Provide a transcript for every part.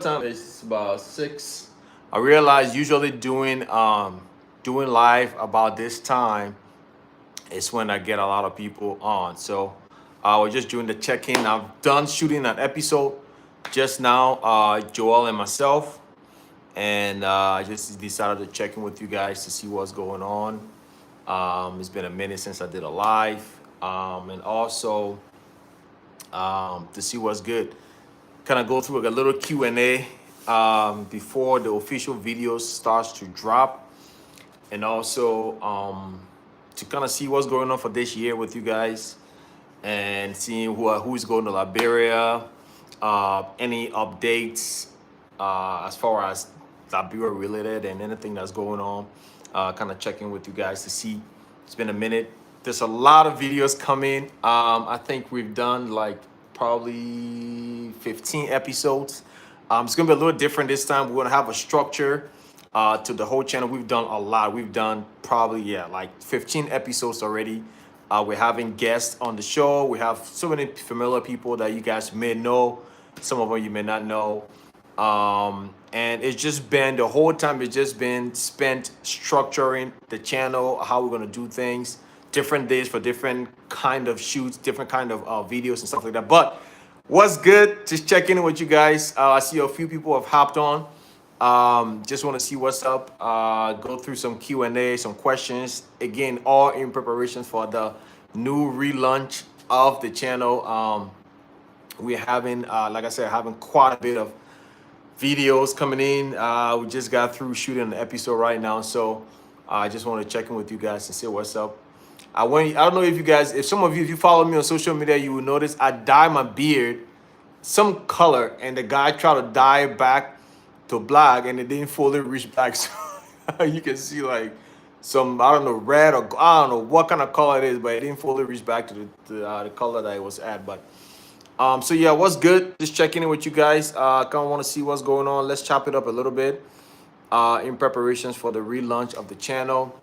Time is about 6. I realize usually doing live about this time is when I get a lot of people on. So we're just doing the check-in. I've done shooting an episode just now, Joel and myself, and I just decided to check in with you guys to see what's going on. It's been a minute since I did a live, and also to see what's good. Kind of go through a little Q&A before the official video starts to drop, and also to kind of see what's going on for this year with you guys, and seeing who's going to Liberia, any updates as far as Liberia related and anything that's going on. Kind of checking with you guys to see. It's been a minute. There's a lot of videos coming. I think we've done like probably 15 episodes. It's gonna be a little different this time. We're gonna have a structure to the whole channel. We've done a lot. We've done probably like 15 episodes already. We're having guests on the show. We have so many familiar people that you guys may know. Some of them you may not know. And it's just been the whole time. It's just been spent structuring the channel, how we're gonna do things, different days for different kind of shoots, different kind of videos and stuff like that. But what's good? Just checking in with you guys. I see a few people have hopped on. Just want to see what's up. Go through some Q&A, some questions. Again, all in preparation for the new relaunch of the channel. We're having, like I said, having quite a bit of videos coming in. We just got through shooting an episode right now, so I just want to check in with you guys and see what's up. I don't know if you guys, if some of you, if you follow me on social media, you will notice I dye my beard some color, and the guy tried to dye it back to black, and it didn't fully reach back. So you can see like some, I don't know, red, or I don't know what kind of color it is, but it didn't fully reach back to the color that it was at. But so yeah, what's good? Just checking in with you guys. Kind of want to see what's going on. Let's chop it up a little bit in preparations for the relaunch of the channel.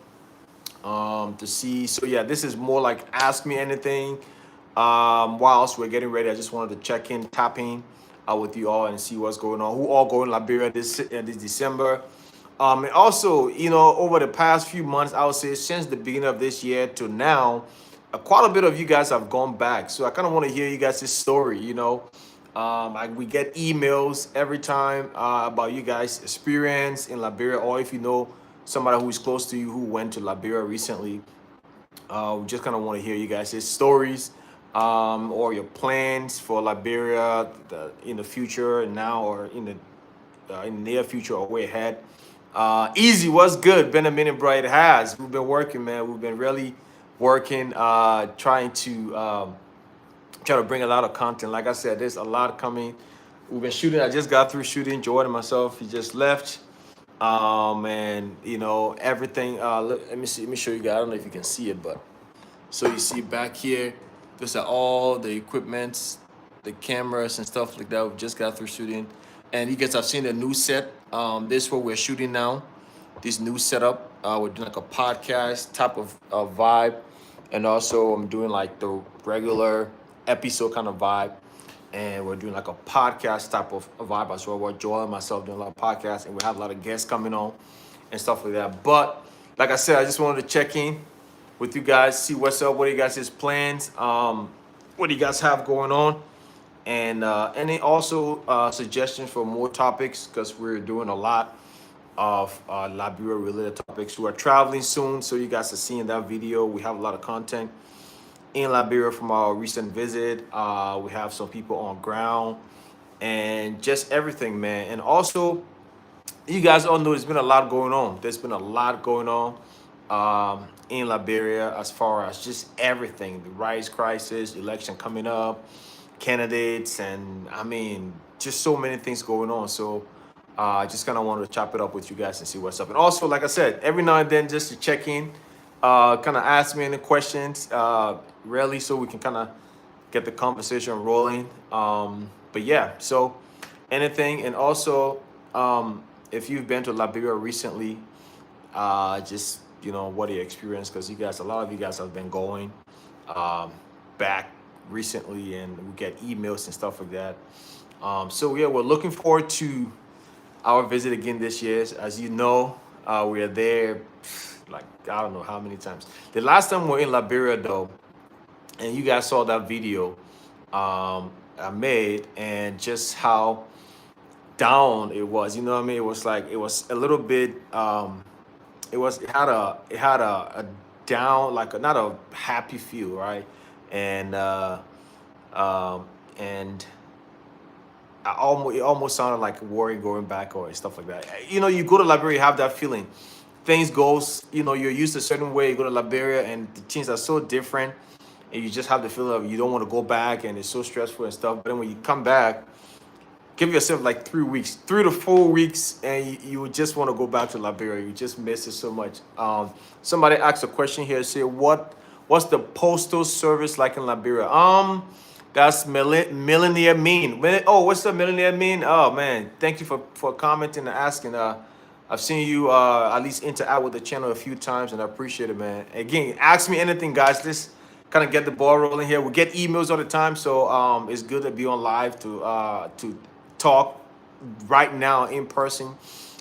To see, so yeah, this is more like ask me anything. Whilst we're getting ready, I just wanted to check in, tap in with you all and see what's going on. Who all going to Liberia this December? And also, you know, over the past few months, I would say since the beginning of this year to now, quite a bit of you guys have gone back. So I kind of want to hear you guys' story. You know, we get emails every time about you guys' experience in Liberia, or if you know somebody who is close to you who went to Liberia recently. We just kind of want to hear you guys' stories, or your plans for Liberia in the future, now, or in the near future or way ahead. Easy, what's good? Been a minute, bro. It has. We've been working, man. We've been really working, trying to try to bring a lot of content. Like I said, there's a lot coming. We've been shooting. I just got through shooting. Jordan and myself, he just left. And you know everything. Let me see. Let me show you guys. I don't know if you can see it, but so you see back here, these are all the equipments, the cameras and stuff like that. We just got through shooting, and you guys have seen the new set. This is what we're shooting now. This new setup. We're doing like a podcast type of vibe, and also I'm doing like the regular episode kind of vibe. And we're doing like a podcast type of vibe as well. We're Joel and myself doing a lot of podcasts, and we have a lot of guests coming on and stuff like that. But like I said, I just wanted to check in with you guys, see what's up, what are you guys' plans, what do you guys have going on, and any also suggestions for more topics, because we're doing a lot of Liberia related topics. We are traveling soon, so you guys are seeing that video. We have a lot of content in Liberia from our recent visit. We have some people on ground and just everything, man. And also, you guys all know there's been a lot going on. There's been a lot going on in Liberia as far as just everything. The rice crisis, election coming up, candidates, and I mean, just so many things going on. So I just kind of wanted to chop it up with you guys and see what's up. And also, like I said, every now and then just to check in, kind of ask me any questions, really, so we can kind of get the conversation rolling. But yeah, so anything. And also, if you've been to Liberia recently, just, you know, what your experience, because you guys, a lot of you guys have been going back recently, and we get emails and stuff like that. So yeah, we're looking forward to our visit again this year. As you know, we are there like I don't know how many times. The last time we were in Liberia though, and you guys saw that video I made, and just how down it was. You know what I mean? It was like it was a little bit. It had a down like not a happy feel, right? And um, and it almost sounded like worry going back or stuff like that. You know, you go to Liberia, you have that feeling. Things goes, you know, you're used to a certain way. You go to Liberia, and the things are so different, and you just have the feeling of you don't want to go back, and it's so stressful and stuff. But then when you come back, give yourself like 3 weeks, 3 to 4 weeks, and you would just want to go back to Liberia. You just miss it so much. Somebody asked a question here. Say, what's the postal service like in Liberia? That's Millionaire Mean. Oh, what's the Millionaire Mean? Oh man, thank you for commenting and asking. I've seen you at least interact with the channel a few times, and I appreciate it, man. Again, ask me anything, guys. Let's kind of get the ball rolling here. We get emails all the time, so it's good to be on live to talk right now in person.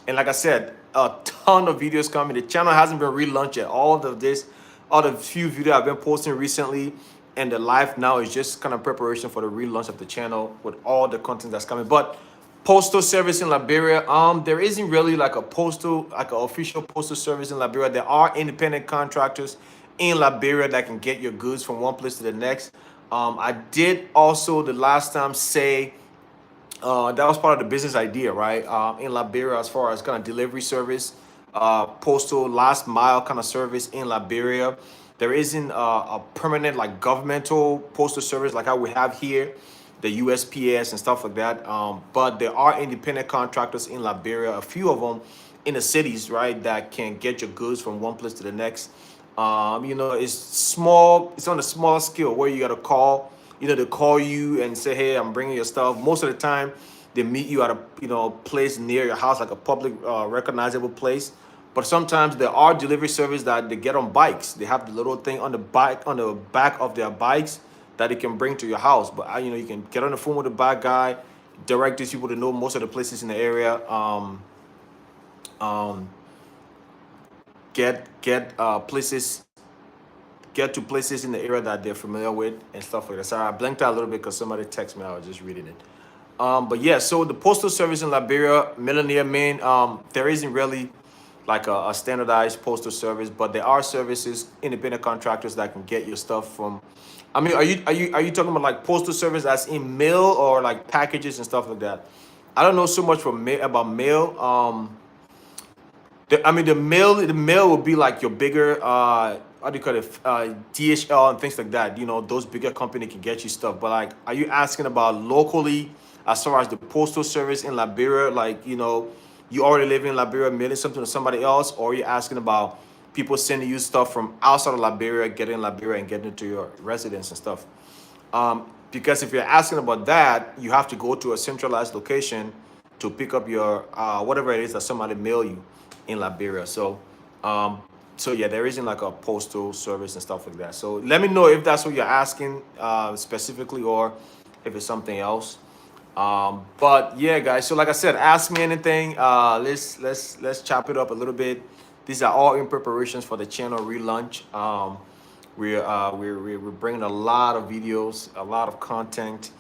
And like I said, a ton of videos coming. The channel hasn't been relaunched yet. All the few videos I've been posting recently, and the live now is just kind of preparation for the relaunch of the channel with all the content that's coming. But postal service in Liberia, there isn't really like like an official postal service in Liberia. There are independent contractors in Liberia that can get your goods from one place to the next. I did also the last time say that was part of the business idea, right? In Liberia, as far as kind of delivery service, postal last mile kind of service in Liberia. There isn't a permanent like governmental postal service like how we have here, the USPS and stuff like that. But there are independent contractors in Liberia, a few of them in the cities, right, that can get your goods from one place to the next. You know, it's small. It's on a small scale where you got to call. You know, they call you and say, "Hey, I'm bringing your stuff." Most of the time, they meet you at a place near your house, like a public, recognizable place. But sometimes there are delivery service that they get on bikes. They have the little thing on the bike on the back of their bikes that they can bring to your house. But you know, you can get on the phone with the bike guy, direct these people to know most of the places in the area. Um, places get to places in the area that they're familiar with and stuff like that. Sorry, I blanked out a little bit because somebody texted me. I was just reading it. But yeah, so the postal service in Liberia, Millionaire Main, there isn't really like a standardized postal service, but there are services, independent contractors that can get your stuff from. I mean, are you talking about like postal service as in mail or like packages and stuff like that? I don't know so much about mail. I mean, the mail will be like your bigger, how do you call it, DHL and things like that. You know, those bigger company can get you stuff. But like, are you asking about locally, as far as the postal service in Liberia? Like, you know, you already live in Liberia, mailing something to somebody else, or are you asking about people sending you stuff from outside of Liberia, getting in Liberia and getting it to your residence and stuff? Because if you're asking about that, you have to go to a centralized location to pick up your whatever it is that somebody mail you in Liberia. So yeah, there isn't like a postal service and stuff like that. So let me know if that's what you're asking specifically, or if it's something else. But yeah, guys. So like I said, ask me anything. Let's chop it up a little bit. These are all in preparations for the channel relaunch. We're bringing a lot of videos, a lot of content,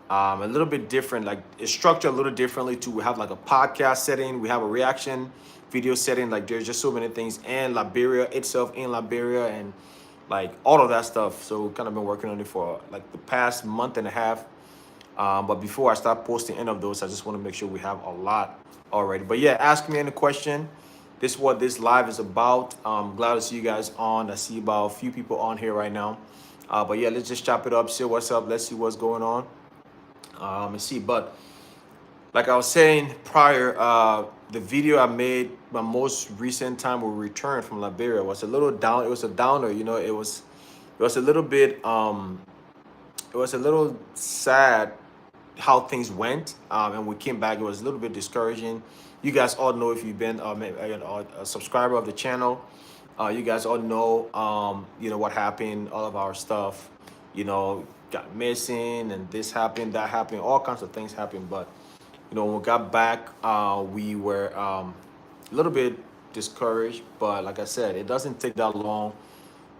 a little bit different. Like it's structured a little differently too. We have like a podcast setting. We have a reaction video setting. Like there's just so many things, and Liberia itself in Liberia, and like all of that stuff. So we've kind of been working on it for like the past month and a half. But before I start posting any of those, I just want to make sure we have a lot already. But yeah, ask me any question. This is what this live is about. I'm glad to see you guys on. I see about a few people on here right now. But yeah, let's just chop it up, see what's up. Let's see what's going on. Let's see. But like I was saying prior, the video I made, my most recent time we returned from Liberia, was a little down. It was a downer, you know. It was a little bit. It was a little sad how things went, and we came back. It was a little bit discouraging. You guys all know, if you've been a subscriber of the channel, you guys all know, you know what happened. All of our stuff, you know, got missing, and this happened, that happened, all kinds of things happened. But when we got back, we were a little bit discouraged. But like I said, it doesn't take that long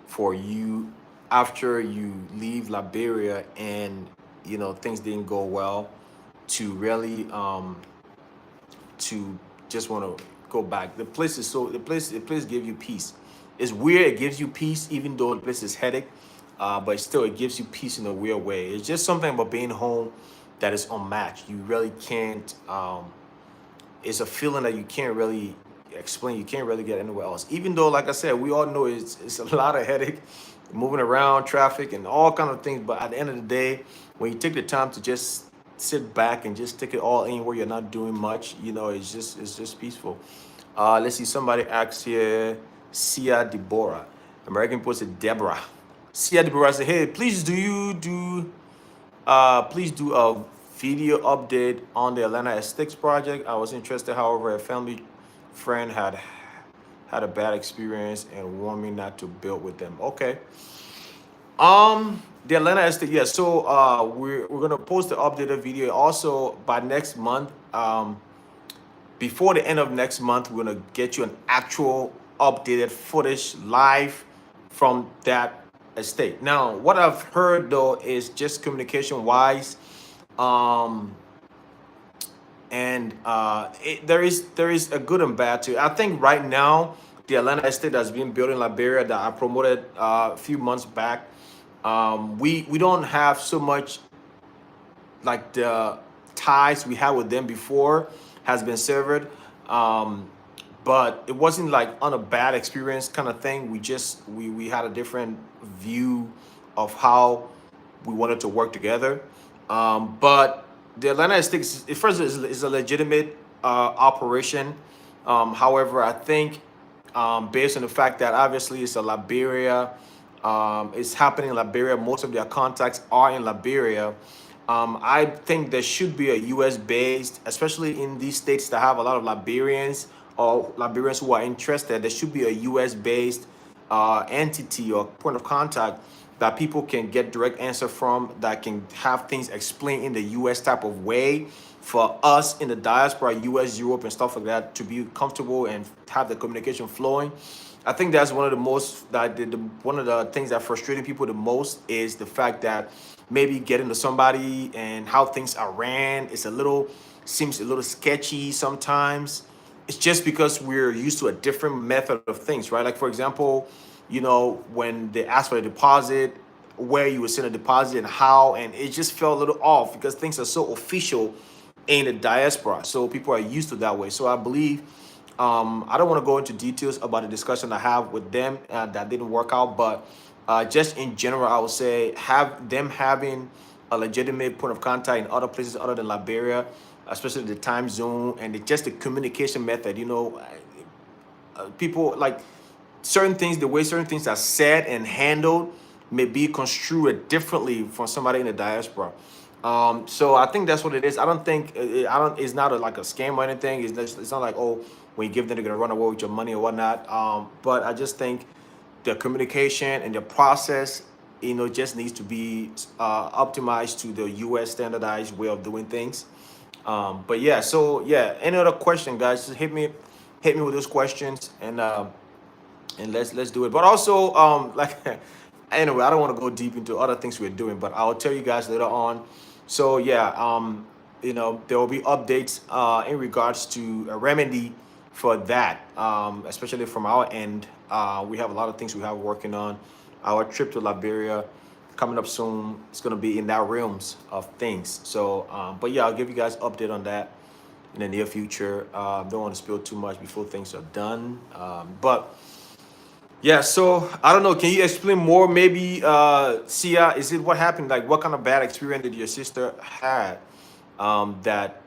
for you after you leave Liberia and things didn't go well to really to just want to go back. The place gives you peace. It's weird, it gives you peace even though the place is headache, but still it gives you peace in a weird way. It's just something about being home that is unmatched. You really can't it's a feeling that you can't really explain. You can't really get anywhere else. Even though, like I said, we all know it's a lot of headache, moving around, traffic, and all kind of things. But at the end of the day, when you take the time to just sit back and just take it all in, where you're not doing much, it's just peaceful. Let's see. Somebody asked here, Sia Deborah. American posted Deborah. Sia Deborah said, "Hey, please do a video update on the Atlanta Aesthetics project. I was interested, however, a family friend had a bad experience and warned me not to build with them." Okay. The Atlanta Estate, yeah. So we're gonna post the updated video. Also by next month, before the end of next month, we're gonna get you an actual updated footage live from that estate. Now, what I've heard though is just communication wise, um, and there is a good and bad too. I think right now the Atlanta estate that's being built in Liberia that I promoted a few months back, we don't have so much like the ties we had with them before has been severed. But it wasn't like on a bad experience kind of thing. We had a different view of how we wanted to work together. But the Atlanta Sticks, first, is a legitimate operation. However, I think based on the fact that obviously it's a Liberia, it's happening in Liberia. Most of their contacts are in Liberia. I think there should be a U.S. based, especially in these states that have a lot of Liberians or Liberians who are interested. There should be a U.S. based entity or point of contact that people can get direct answer from, that can have things explained in the U.S. type of way for us in the diaspora, U.S., Europe, and stuff like that, to be comfortable and have the communication flowing. I think that's one of the most one of the things that frustrated people the most is the fact that maybe getting to somebody and how things are ran is seems a little sketchy sometimes. It's just because we're used to a different method of things, right? Like for example, when they ask for a deposit, where you would send a deposit and how, and it just felt a little off because things are so official in the diaspora. So people are used to that way. So I believe I don't want to go into details about the discussion I have with them that didn't work out, but just in general, I would say having a legitimate point of contact in other places other than Liberia, especially the time zone and just the communication method. People like certain things, the way certain things are said and handled may be construed differently from somebody in the diaspora. So I think that's what it is. I don't think I don't. It's not like a scam or anything. It's not like, oh, when you give them, they're gonna run away with your money or whatnot. But I just think the communication and the process, just needs to be optimized to the U.S. standardized way of doing things. But yeah, so yeah. Any other question, guys? Just hit me with those questions, and let's do it. But also, like, anyway, I don't want to go deep into other things we're doing, but I'll tell you guys later on. So yeah, there will be updates in regards to a remedy for that, especially from our end. We have a lot of things we have working on. Our trip to Liberia coming up soon. It's gonna be in that realms of things. So, but yeah, I'll give you guys update on that in the near future. Don't want to spill too much before things are done. But yeah, so I don't know. Can you explain more? Maybe, Sia, is it what happened? Like, what kind of bad experience did your sister had? That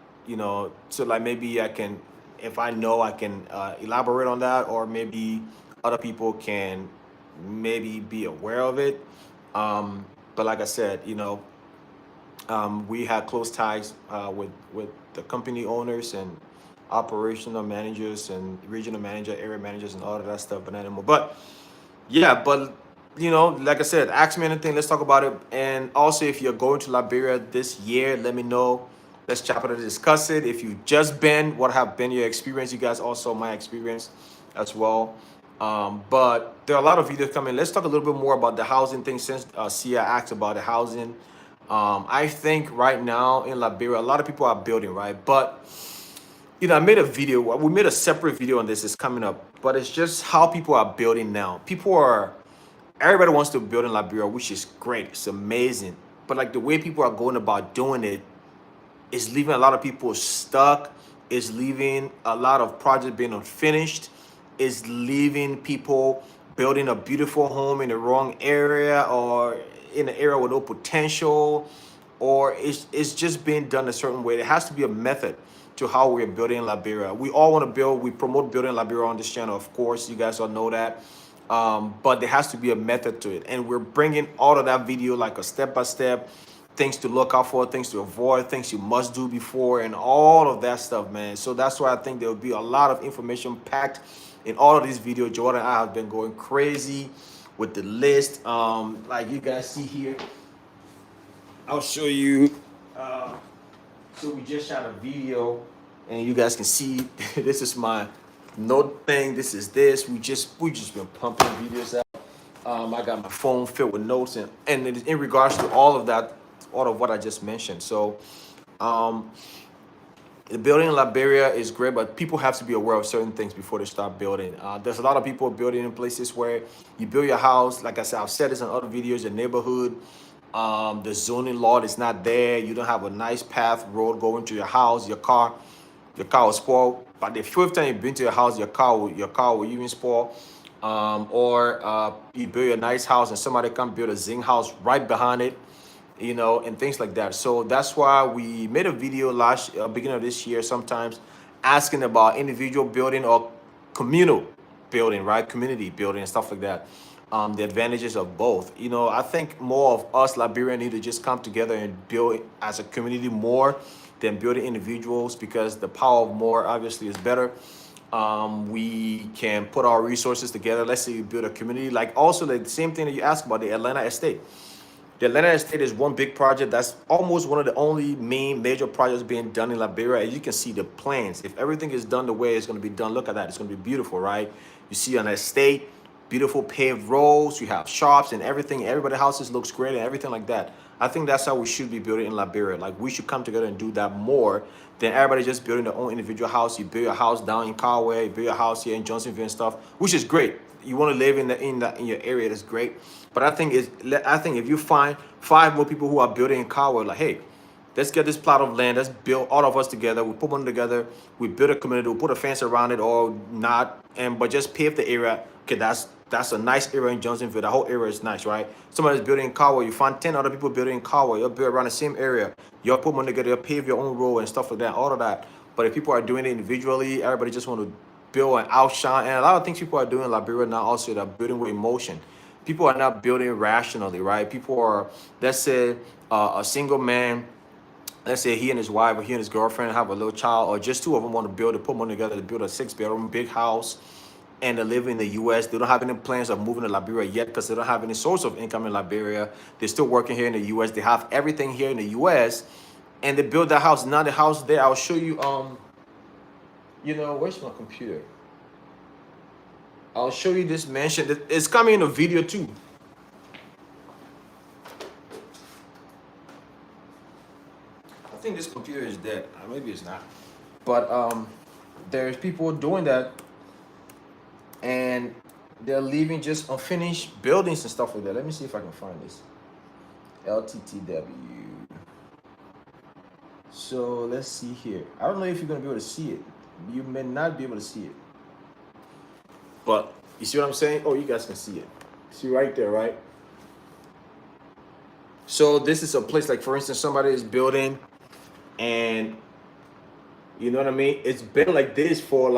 so like maybe I can, if I know, I can elaborate on that, or maybe other people can maybe be aware of it. But like I said, we had close ties with the company owners and operational managers and regional manager, area managers, and all of that stuff. But yeah, but you know, like I said, ask me anything. Let's talk about it. And also, if you're going to Liberia this year, let me know. Let's chat about it, discuss it. If you just been, what have been your experience? You guys also my experience as well. But there are a lot of videos coming. Let's talk a little bit more about the housing thing since Sia asked about the housing. I think right now in Liberia, a lot of people are building, right? But you know, I made a video. We made a separate video on this. It's coming up, but it's just how people are building now. Everybody wants to build in Liberia, which is great. It's amazing. But like the way people are going about doing it is leaving a lot of people stuck. Is leaving a lot of projects being unfinished. Is leaving people building a beautiful home in the wrong area or in an area with no potential, or it's just being done a certain way. There has to be a method to how we're building in Liberia. We all want to build. We promote building in Liberia on this channel, of course. You guys all know that. But there has to be a method to it, and we're bringing all of that video like a step-by-step, things to look out for, things to avoid, things you must do before, and all of that stuff, man. So that's why I think there will be a lot of information packed in all of these videos. Jordan and I have been going crazy with the list. Like you guys see here, I'll show you. So we just shot a video, and you guys can see this is my note thing. This is this. We just been pumping videos out. I got my phone filled with notes, and in regards to all of that, all of what I just mentioned. So the building in Liberia is great, but people have to be aware of certain things before they start building. There's a lot of people building in places where you build your house. Like I said, I've said this in other videos, your neighborhood, the zoning law is not there. You don't have a nice path road going to your house. Your car will spoil. But the fifth time you've been to your house, your car will even spoil. Or you build a nice house and somebody come build a zinc house right behind it, you know, and things like that. So that's why we made a video beginning of this year, sometimes asking about individual building or communal building, right? Community building and stuff like that. The advantages of both. You know, I think more of us Liberians need to just come together and build as a community more than building individuals, because the power of more obviously is better. We can put our resources together. Let's say you build a community, like also the same thing that you asked about the Atlanta estate. The Atlanta estate is one big project that's almost one of the only main major projects being done in Liberia. And you can see the plans. If everything is done the way it's going to be done, look at that. It's going to be beautiful, right? You see an estate, beautiful paved roads, you have shops and everything. Everybody's houses looks great and everything like that. I think that's how we should be building in Liberia. Like we should come together and do that more than everybody just building their own individual house. You build your house down in Carway, you build your house here in Johnsonville and stuff, which is great. You want to live in your area, that's great. But I think if you find 5 more people who are building in Carway, like, hey, let's get this plot of land. Let's build all of us together. We put money together. We build a community. We put a fence around it or not, but just pave the area. Okay, that's a nice area in Johnsonville. The whole area is nice, right? Somebody's building in Carway. You find 10 other people building in Carway. You'll build around the same area. You'll put money together. You'll pave your own road and stuff like that. All of that. But if people are doing it individually, everybody just want to build and outshine. And a lot of things people are doing in Liberia now also, they're building with emotion. People are not building rationally, right? People are, let's say, a single man. Let's say he and his wife or he and his girlfriend have a little child, or just 2 of them want to put money together to build a 6-bedroom big house, and they live in the U.S. They don't have any plans of moving to Liberia yet because they don't have any source of income in Liberia. They're still working here in the U.S. They have everything here in the U.S. and they build that house. Now the house there, I'll show you. You know, where's my computer? I'll show you this mansion. It's coming in a video too. I think this computer is dead. Maybe it's not. But there's people doing that, and they're leaving just unfinished buildings and stuff like that. Let me see if I can find this. LTTW. So let's see here. I don't know if you're gonna be able to see it. You may not be able to see it. But you see what I'm saying? Oh, you guys can see it. See right there, right? So this is a place, like for instance, somebody is building, and you know what I mean? It's been like this for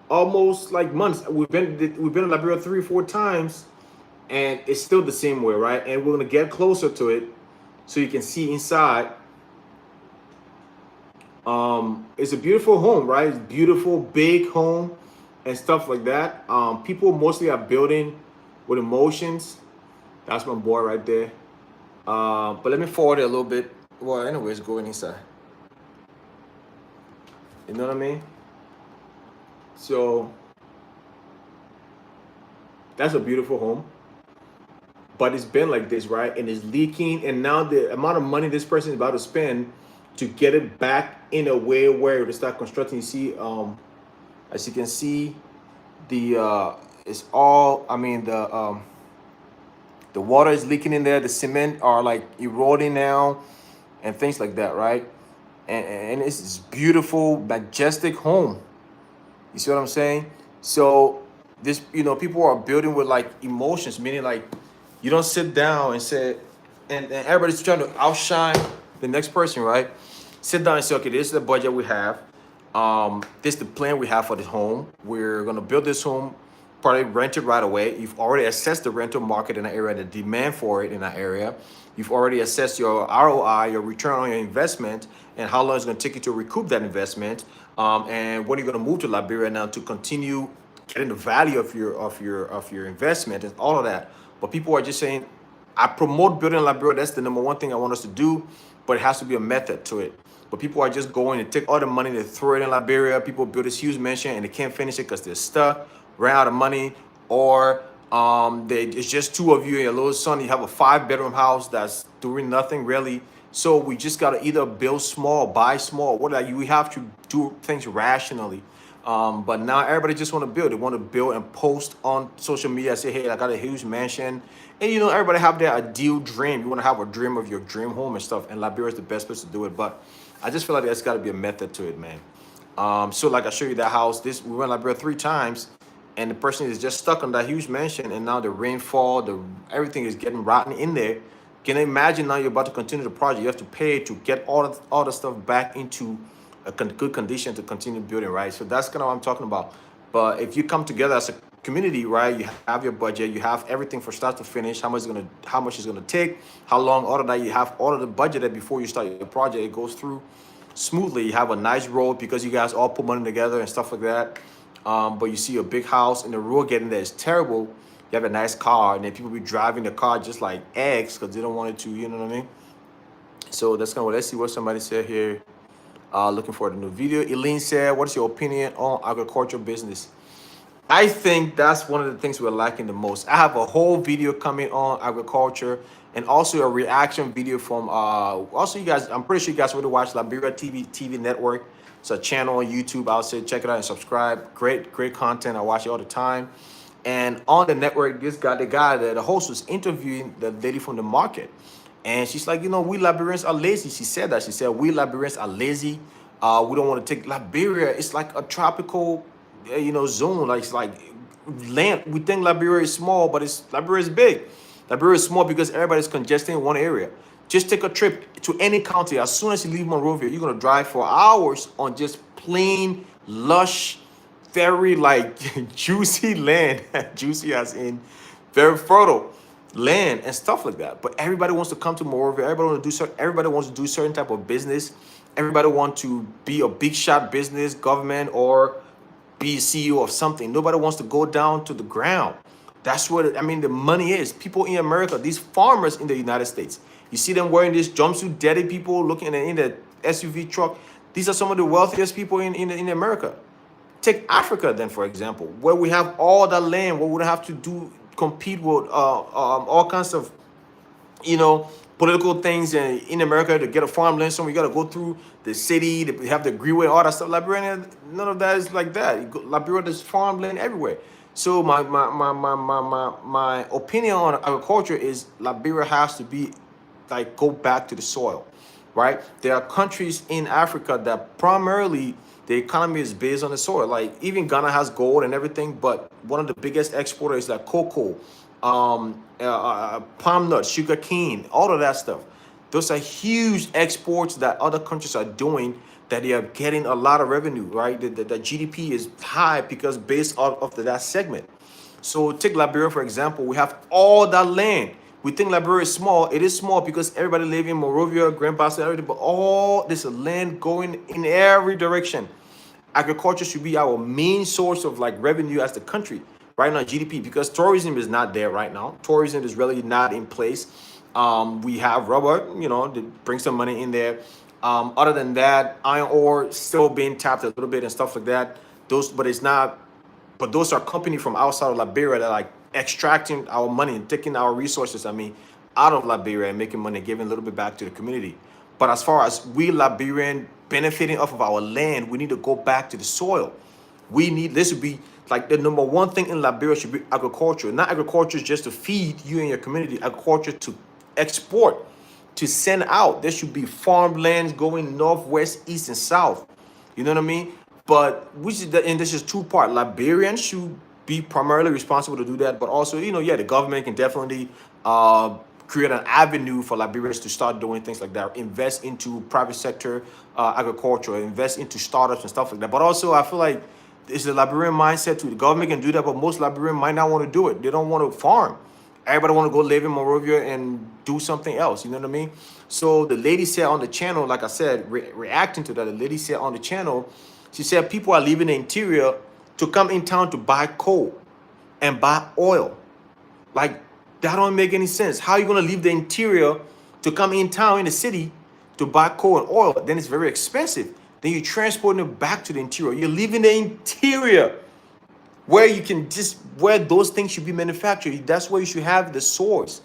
almost like months. We've been in Liberia 3 or 4 times, and it's still the same way, right? And we're gonna get closer to it so you can see inside. It's a beautiful home, right? It's a beautiful big home. and stuff like that. People mostly are building with emotions. That's my boy right there. But let me forward it a little bit. Well, anyways, going inside. You know what I mean? So that's a beautiful home. But it's been like this, right? And it's leaking. And now the amount of money this person is about to spend to get it back in a way where to start constructing. You see, as you can see, the it's all. I mean, the water is leaking in there. The cement are like eroding now, and things like that, right? And it's this beautiful, majestic home. You see what I'm saying? So this, people are building with like emotions, meaning like you don't sit down and say, and everybody's trying to outshine the next person, right? Sit down and say, okay, this is the budget we have. This is the plan we have for this home. We're gonna build this home, probably rent it right away. You've already assessed the rental market in that area, the demand for it in that area. You've already assessed your ROI, your return on your investment, and how long it's going to take you to recoup that investment. And when you're going to move to Liberia now to continue getting the value of your investment and all of that. But people are just saying, I promote building Liberia. That's the number one thing I want us to do, but it has to be a method to it. But people are just going to take all the money, they throw it in Liberia. People build this huge mansion and they can't finish it because they're stuck, ran out of money, or it's just two of you and your little son. You have a 5-bedroom house that's doing nothing really. So we just gotta either build small, buy small. We have to do things rationally. But now everybody just want to build. They want to build and post on social media. Say, hey, I got a huge mansion. And everybody have their ideal dream. You want to have a dream of your dream home and stuff. And Liberia is the best place to do it. But I just feel like there's got to be a method to it, man. So like I showed you that house. We went to Liberia 3 times. And the person is just stuck on that huge mansion. And now the rainfall, everything is getting rotten in there. Can you imagine now you're about to continue the project? You have to pay to get all the stuff back into a good condition to continue building, right? So that's kind of what I'm talking about. But if you come together as a community, right, you have your budget, you have everything from start to finish, how much it's gonna take, how long, all of that, you have all of the budgeted before you start your project. It goes through smoothly. You have a nice road because you guys all put money together and stuff like that. But you see a big house and the road getting there is terrible. You have a nice car, and then people be driving the car just like eggs because they don't want it to, you know what I mean? So that's kind of what. Let's see what somebody said here. Looking for the new video. Eileen said, what's your opinion on agricultural business? I think that's one of the things we're lacking the most. I have a whole video coming on agriculture and also a reaction video from, also you guys, I'm pretty sure you guys already watch Liberia TV Network. It's a channel on YouTube. I'll say check it out and subscribe. Great content. I watch it all the time. And on the network, the host was interviewing the lady from the market. And she's like, we Liberians are lazy. She said that. She said, we Liberians are lazy. We don't want to take Liberia. It's like a tropical, zone. Like, it's like land. We think Liberia is small, but Liberia is big. Liberia is small because everybody's congested in one area. Just take a trip to any county. As soon as you leave Monrovia, you're going to drive for hours on just plain, lush, very like juicy land. Juicy as in very fertile land and stuff like that. But everybody wants to come to Monrovia. Everybody wants to do certain type of business. Everybody wants to be a big shot business, government, or be CEO of something. Nobody wants to go down to the ground. That's what the money is. People in America, these farmers in the United States, you see them wearing this jumpsuit, daddy people looking in the SUV truck. These are some of the wealthiest people in America. Take Africa then, for example, where we have all the land, where we don't have to compete with all kinds of, political things in America to get a farmland. So we got to go through the city, to have the greenway, all that stuff. Liberia, none of that is like that. Liberia, there's farmland everywhere. So my opinion on agriculture is Liberia has to be like go back to the soil, right? There are countries in Africa that primarily the economy is based on the soil. Like even Ghana has gold and everything, but one of the biggest exporters is like cocoa, palm nuts, sugar cane, all of that stuff. Those are huge exports that other countries are doing that they are getting a lot of revenue, right? The GDP is high because based off of that segment. So take Liberia, for example, we have all that land. We think Liberia is small. It is small because everybody lives in Monrovia, Grand Bassa, everything, but all this land going in every direction. agriculture should be our main source of like revenue as the country right now, GDP, because tourism is not there right now. Tourism is really not in place. We have rubber, you know, to bring some money in there. Other than that, iron ore still being tapped a little bit and stuff like that. Those, but it's not. But those are companies from outside of Liberia that are like extracting our money and taking our resources. I mean, out of Liberia and making money, giving a little bit back to the community. But as far as we Liberian benefiting off of our land, we need to go back to the soil. We need this would be like the number one thing in Liberia should be agriculture. Not agriculture just to feed you and your community, agriculture to export, to send out. There should be farmlands going north, west, east, and south. You know what I mean? But we should, and this is two part. Liberians should be primarily responsible to do that, but also, you know, yeah, the government can definitely create an avenue for Liberians to start doing things like that. Invest into private sector agriculture, invest into startups and stuff like that. But also, I feel like it's the Liberian mindset too. The government can do that, but most Liberians might not want to do it. They don't want to farm. Everybody want to go live in Monrovia and do something else. You know what I mean? So the lady said on the channel, like I said, reacting to that, the lady said on the channel, she said people are leaving the interior to come in town to buy coal and buy oil. Like, that don't make any sense. How are you going to leave the interior to come in town in the city to buy coal and oil? Then it's very expensive. Then you're transporting it back to the interior. You're leaving the interior where you can just, where those things should be manufactured. That's where you should have the source.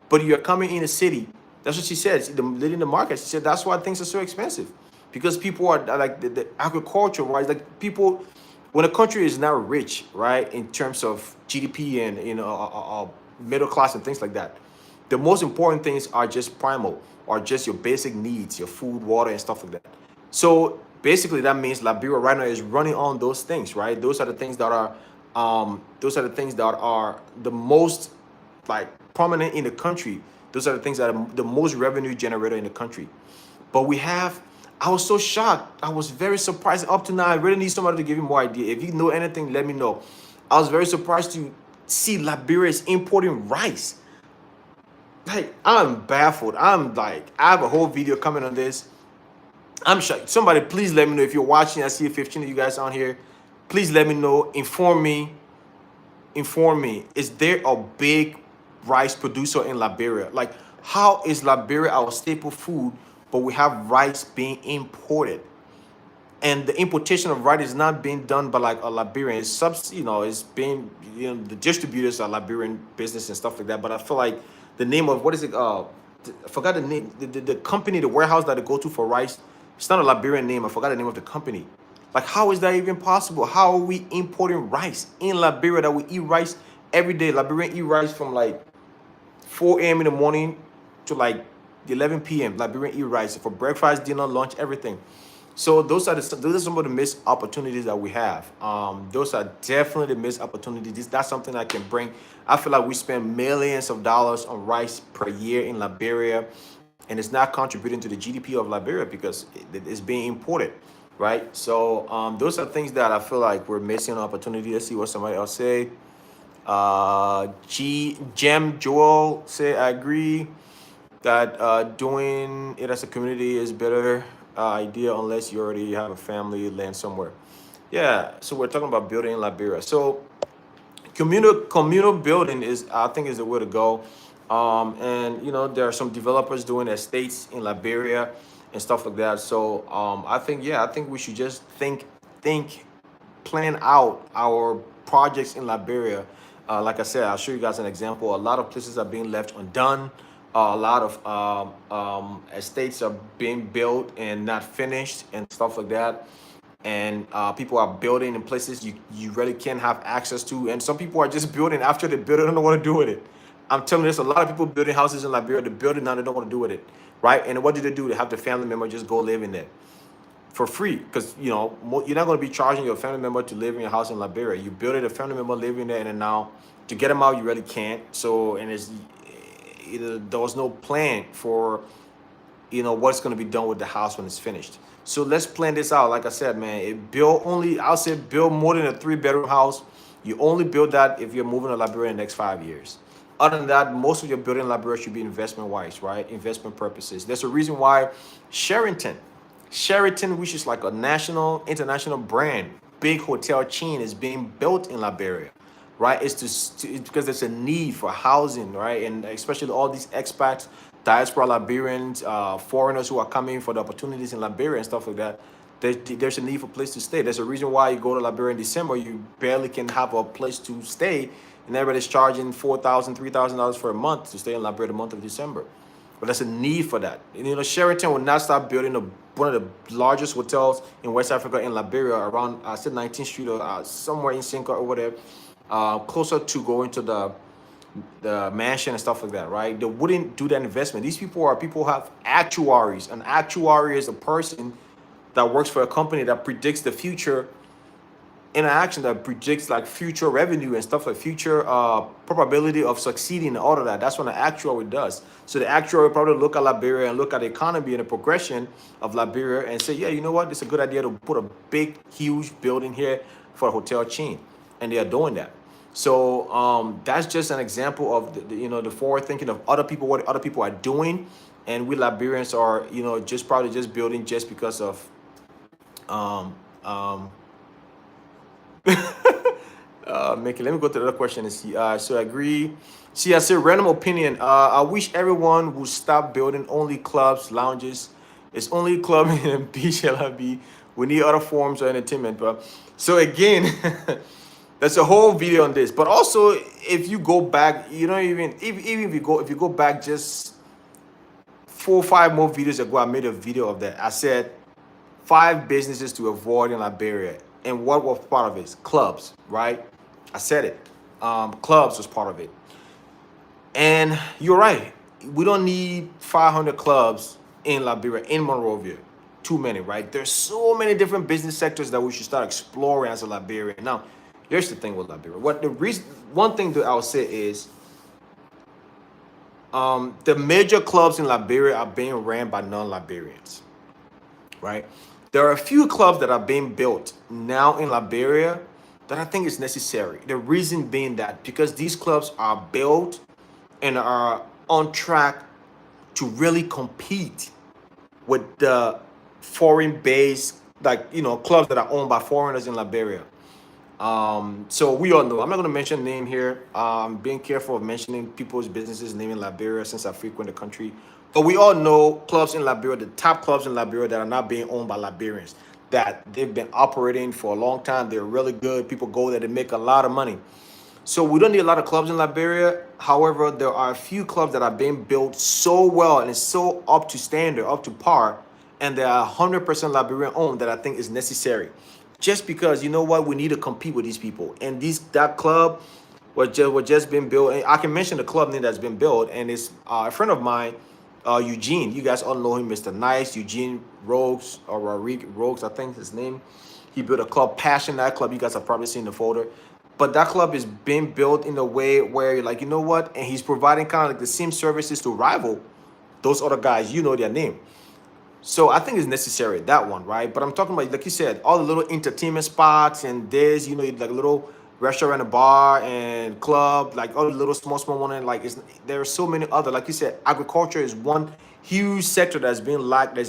But you're coming in the city. That's what she said. The lady in the market, she said that's why things are so expensive. Because people are like the agriculture wise, like people, when a country is not rich, right, in terms of GDP and, you know, middle class and things like that, the most important things are just primal, or just your basic needs, your food, water, and stuff like that. So basically, that means Liberia right now is running on those things, right? Those are the things that are, the most like prominent in the country. Those are the things that are the most revenue generator in the country. But we have, I was so shocked. I was very surprised. Up to now, I really need somebody to give me more idea. If you know anything, let me know. I was very surprised to see Liberia is importing rice. Like, I'm baffled. I'm like, I have a whole video coming on this. I'm shocked. Somebody, please let me know if you're watching. I see 15 of you guys on here. Please let me know. Inform me. Inform me. Is there a big rice producer in Liberia? Like, how is Liberia our staple food, but we have rice being imported? And the importation of rice is not being done by like a Liberian. It's you know, it's being, you know, the distributors are Liberian business and stuff like that. But I feel like the name of, what is it? I forgot the name. The company, the warehouse that they go to for rice. It's not a Liberian name. I forgot the name of the company. Like, how is that even possible? How are we importing rice in Liberia that we eat rice every day? Liberian eat rice from like 4 a.m. in the morning to like 11 p.m. Liberian eat rice for breakfast, dinner, lunch, everything. So those are some of the missed opportunities that we have. Those are definitely the missed opportunities. That's something that can bring. I feel like we spend millions of dollars on rice per year in Liberia, and it's not contributing to the GDP of Liberia because it's being imported, right? So those are things that I feel like we're missing an opportunity. Let's see what somebody else say. Gem Joel say, I agree that doing it as a community is better idea unless you already have a family land somewhere. Yeah, so we're talking about building in Liberia. So communal building is, I think, is the way to go. And you know, there are some developers doing estates in Liberia and stuff like that. So I think, yeah, I think we should just think, plan out our projects in Liberia. Like I said, I'll show you guys an example. A lot of places are being left undone. A lot of estates are being built and not finished and stuff like that. And people are building in places you really can't have access to. And some people are just building after they build it, don't know what to do with it. I'm telling you, there's a lot of people building houses in Liberia. They build it now, they don't want to do with it, right? And what do? They have the family member just go live in there for free, because you know you're not going to be charging your family member to live in your house in Liberia. You build it, a family member living there, and then now to get them out, you really can't. So, and there was no plan for, you know, what's going to be done with the house when it's finished. So let's plan this out. Like I said, man, I'll say build more than a 3-bedroom house. You only build that if you're moving to Liberia in the next 5 years. Other than that, most of your building in Liberia should be investment wise, right? Investment purposes. There's a reason why Sherrington Sheraton, which is like a national, international brand, big hotel chain, is being built in Liberia, right? It's because there's a need for housing, right? And especially all these expats, diaspora Liberians, foreigners who are coming for the opportunities in Liberia and stuff like that. There's a need for a place to stay. There's a reason why you go to Liberia in December, you barely can have a place to stay, and everybody's charging $4,000, $3,000 for a month to stay in Liberia the month of December. But there's a need for that. And, Sheraton will not stop building one of the largest hotels in West Africa in Liberia around, I said 19th Street or somewhere in Sinka or whatever, closer to going to the mansion and stuff like that, right? They wouldn't do that investment. These people who have actuaries. An actuary is a person that works for a company that predicts the future interaction, that predicts like future revenue and stuff, like future probability of succeeding and all of that. That's what an actuary does. So the actuary will probably look at Liberia and look at the economy and the progression of Liberia and say, yeah, you know what, it's a good idea to put a big, huge building here for a hotel chain. And they are doing that. So that's just an example of the forward thinking of other people, what other people are doing. And we Liberians are, just probably just building just because of Mickey, let me go to the other question and see. So I agree. See, I said random opinion. I wish everyone would stop building only clubs, lounges. It's only club in beach LIB. We need other forms of entertainment. But so again, there's a whole video on this. But also, if you go back, even if you go back just 4 or 5 more videos ago, I made a video of that. I said 5 businesses to avoid in Liberia. And what was part of it? Clubs, right? I said it. Clubs was part of it. And you're right. We don't need 500 clubs in Liberia, in Monrovia. Too many, right? There's so many different business sectors that we should start exploring as a Liberian. Now, here's the thing with Liberia. One thing that I'll say is the major clubs in Liberia are being ran by non-Liberians, right? There are a few clubs that are being built now in Liberia that I think is necessary. The reason being that because these clubs are built and are on track to really compete with the foreign-based, clubs that are owned by foreigners in Liberia. So we all know, I'm not going to mention name here. I'm being careful of mentioning people's businesses' name in Liberia since I frequent the country. But we all know clubs in Liberia, the top clubs in Liberia that are not being owned by Liberians, that they've been operating for a long time. They're really good. People go there to make a lot of money. So we don't need a lot of clubs in Liberia. However, there are a few clubs that are being built so well and it's so up to standard, up to par, and they are 100% Liberian owned that I think is necessary. Just because, you know what, we need to compete with these people. And that club was just been built. And I can mention the club name that's been built, and it's a friend of mine, Eugene. You guys all know him, Mr. Nice, Eugene Rogues, or Rodriguez Rogues, I think his name. He built a club, Passion. That club, you guys have probably seen the folder. But that club is being built in a way where you're like, you know what? And he's providing kind of like the same services to rival those other guys. You know their name. So I think it's necessary, that one, right? But I'm talking about, like you said, all the little entertainment spots and this, like little restaurant and bar and club, like all the little small one. And there are so many other, like you said, agriculture is one huge sector that's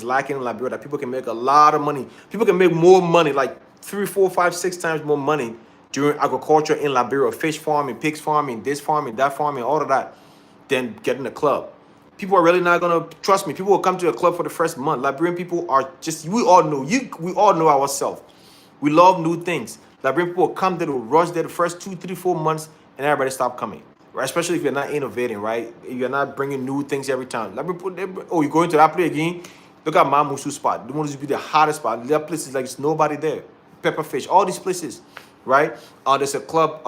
lacking in Liberia that people can make a lot of money. People can make more money, like 3, 4, 5, 6 times more money during agriculture in Liberia, fish farming, pigs farming, this farming, that farming, all of that, than getting a club. People are really not gonna trust me. People will come to a club for the first month. Liberian people are just, we all know ourselves. We love new things. Liberian people will come there to rush there the first 2, 3, 4 months, and everybody stop coming. Right? Especially if you're not innovating, right? If you're not bringing new things every time. Liberian people, you go into that place again. Look at Mamusu spot. The one to be the hottest spot. There are places like there's nobody there. Pepperfish, all these places, right? There's a club,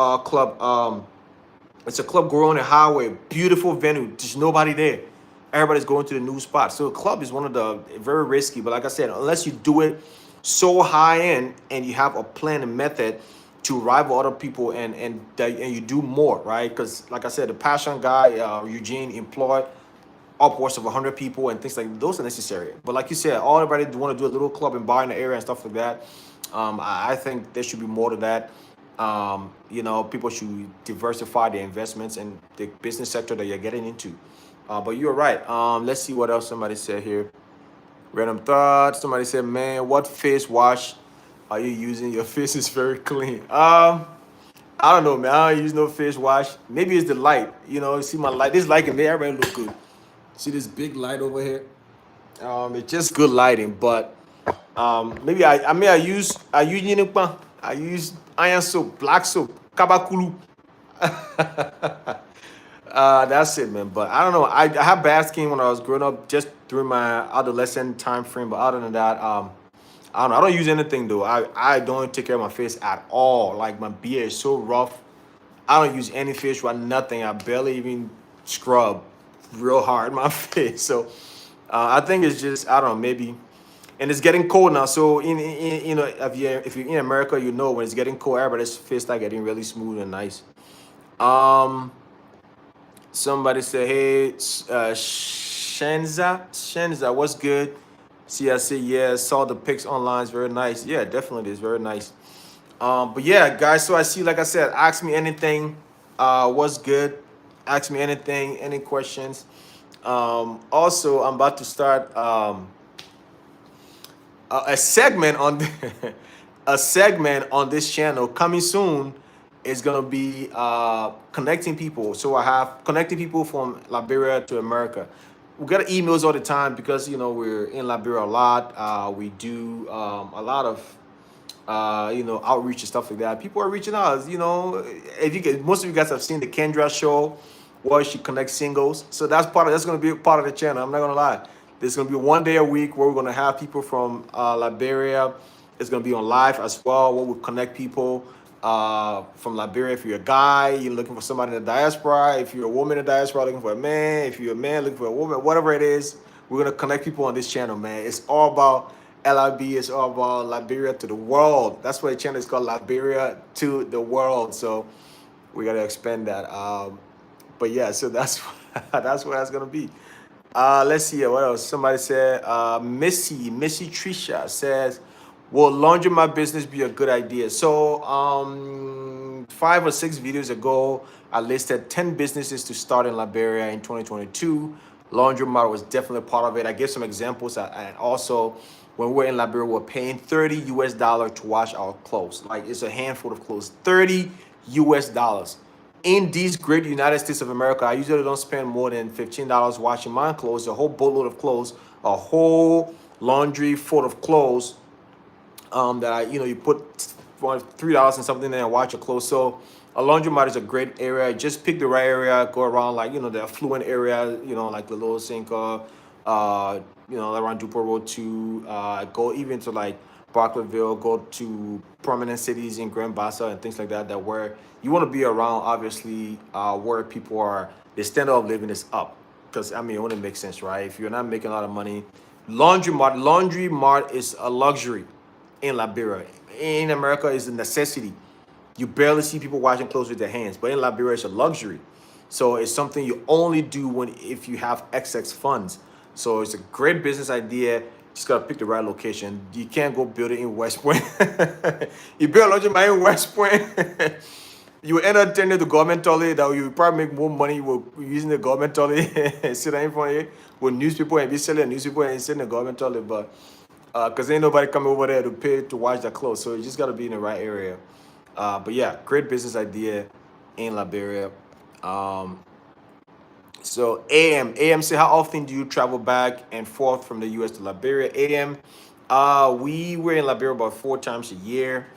it's a club going on the highway, beautiful venue, there's nobody there. Everybody's going to the new spot. So a club is one of the very risky. But like I said, unless you do it so high end and you have a plan and method to rival other people and you do more, right? Because like I said, the Passion guy, Eugene, employed upwards of 100 people and things like those are necessary. But like you said, all everybody want to do a little club and bar in the area and stuff like that. I think there should be more to that. People should diversify their investments and the business sector that you're getting into. But you're right. Let's see what else somebody said here. Random thought. Somebody said, "Man, what face wash are you using? Your face is very clean." I don't know, man. I don't use no face wash. Maybe it's the light. You know, you see my light. This light can make everybody look good. See this big light over here? It's just good lighting, but maybe I use Unipan. I use iron soap, black soap, kabakulu. That's it, man. But I don't know. I had bad skin when I was growing up, just during my adolescent time frame. But other than that, I don't know. I don't use anything though. I don't take care of my face at all. Like my beard is so rough. I don't use any face wash, nothing. I barely even scrub real hard my face. So I think it's just I don't know maybe, and it's getting cold now. So you know if you're in America, you know when it's getting cold, everybody's face start getting really smooth and nice. Um, Somebody say, hey, Shenza, what's good? See, I say, yeah, saw the pics online. It's very nice. Yeah, definitely, it's very nice. But yeah, guys, so I see, like I said, ask me anything. What's good? Ask me anything, any questions. Also, I'm about to start a segment on a segment on this channel coming soon is gonna be connecting people. So I have connecting people from Liberia to America. We get emails all the time because you know we're in Liberia a lot. We do a lot of you know outreach and stuff like that. People are reaching out. You know, if you get most of you guys have seen the Kendra show where she connects singles. So that's gonna be a part of the channel. I'm not gonna lie. There's gonna be one day a week where we're gonna have people from Liberia. It's gonna be on live as well, where we connect people from Liberia. If you're a guy, you're looking for somebody in the diaspora. If you're a woman in the diaspora, looking for a man. If you're a man looking for a woman, whatever it is, we're gonna connect people on this channel, man. It's all about LIB. It's all about Liberia to the world. That's why the channel is called Liberia to the world. So we gotta expand that. But yeah, so that's that's what that's gonna be. Let's see what else. Somebody said, Missy Trisha says, will laundry my business be a good idea? So 5 or 6 videos ago, I listed 10 businesses to start in Liberia in 2022. Laundromat was definitely part of it. I gave some examples, and also when we're in Liberia, we're paying $30 to wash our clothes. Like it's a handful of clothes, $30 in these great United States of America. I usually don't spend more than $15 washing my clothes, a whole boatload of clothes, a whole laundry full of clothes that you put $3 and something there and wash your clothes. So a laundromat is a great area. Just pick the right area, go around like, the affluent area, like the Little Cinco, around Dupont Road 2, go even to like Barclayville, go to prominent cities in Grand Bassa and things like that, that where you want to be around, obviously, where people are, the standard of living is up. Because, it only makes sense, right? If you're not making a lot of money, laundry mart is a luxury in Liberia. In America, it's a necessity. You barely see people washing clothes with their hands, but in Liberia, it's a luxury. So it's something you only do if you have excess funds. So it's a great business idea. Just gotta pick the right location. You can't go build it in West Point. You build a laundromat in West Point, you end up turning the government toilet that you probably make more money with using the government toilet and sit in front of it with newspaper and be selling newspaper and sitting in the government toilet. But because ain't nobody coming over there to pay to wash their clothes. So you just gotta be in the right area. But yeah, great business idea in Liberia. So AM say, how often do you travel back and forth from the US to Liberia? AM, we were in Liberia about 4 times a year.